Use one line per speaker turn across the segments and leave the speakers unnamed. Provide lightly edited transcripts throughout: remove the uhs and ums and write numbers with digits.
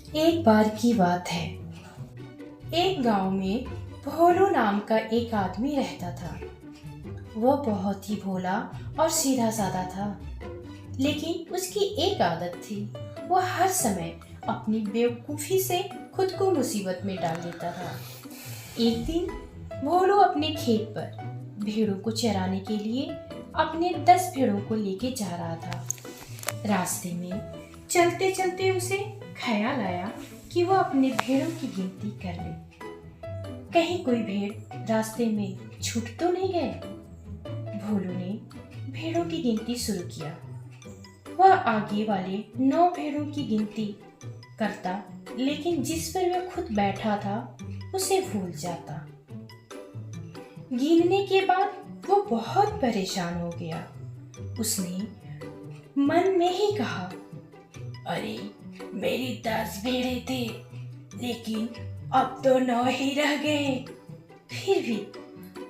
एक बार की बात है। एक गांव में भोलू नाम का एक आदमी रहता था। वह बहुत ही भोला और सीधा साधा था। लेकिन उसकी एक आदत थी। वह हर समय अपनी बेवकूफ़ी से खुद को मुसीबत में डाल देता था। एक दिन भोलू अपने खेत पर भेड़ों को चराने के लिए अपने 10 भेड़ों को लेके जा रहा था। रास्ते में चलते चलते उसे ख्याल आया कि वह अपने भेड़ों की गिनती कर ले। कहीं कोई भेड़ रास्ते में छूट तो नहीं गए। भोलू ने भेड़ों की गिनती शुरू किया। वह आगे वाले 9 भेड़ों की गिनती करता, लेकिन जिस पर वह खुद बैठा था उसे भूल जाता। गिनने के बाद वो बहुत परेशान हो गया। उसने मन में ही कहा, अरे मेरी 10 भेड़े थे, लेकिन अब तो 9 ही रह गए। फिर भी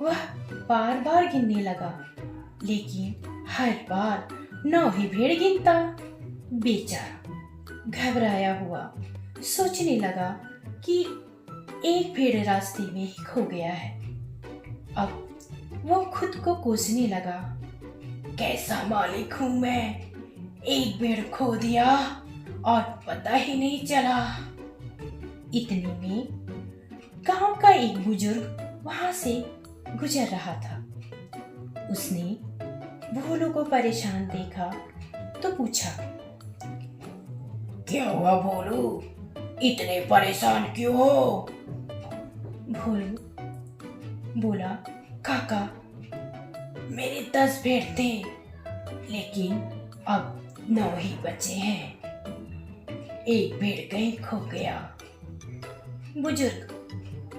वह बार बार गिनने लगा, लेकिन हर बार 9 ही भेड़ गिनता। बेचारा घबराया हुआ सोचने लगा कि एक भेड़ रास्ते में ही खो गया है। अब वो खुद को कोसने लगा, कैसा मालिक हूं मैं, एक भेड़ खो दिया और पता ही नहीं चला। इतने में गांव का एक बुजुर्ग वहां से गुजर रहा था। उसने भोलू को परेशान देखा तो पूछा, क्या हुआ भोलू, इतने परेशान क्यों हो? भोलू बोला, काका मेरे 10 भेड़ थे, लेकिन अब 9 ही बचे हैं। एक भेड़ कहीं खो गया। बुजुर्ग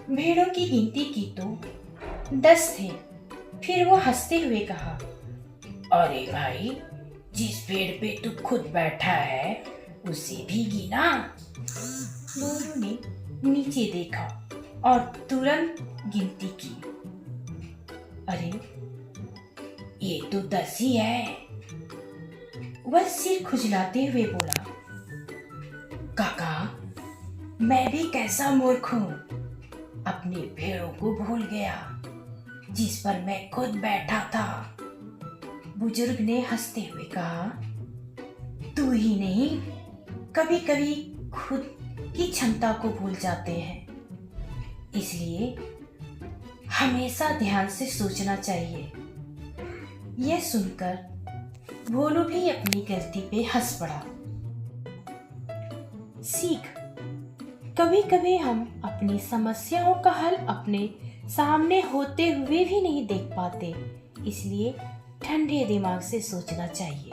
भेड़ों की गिनती की तो 10 थे। फिर वो हंसते हुए कहा, अरे भाई, जिस पेड़ पे तू खुद बैठा है उसे भी गिना। भोलू ने नीचे देखा और तुरंत गिनती की। अरे ये तो 10 ही है। वह सिर खुजलाते हुए बोला, काका मैं भी कैसा मूर्ख हूँ, अपने भेड़ों को भूल गया जिस पर मैं खुद बैठा था। बुजुर्ग ने हंसते हुए कहा, तू ही नहीं, कभी कभी खुद की क्षमता को भूल जाते हैं, इसलिए हमेशा ध्यान से सोचना चाहिए। यह सुनकर भोलू भी अपनी गलती पे हंस पड़ा। सीख, कभी कभी हम अपनी समस्याओं का हल अपने सामने होते हुए भी नहीं देख पाते, इसलिए ठंडे दिमाग से सोचना चाहिए।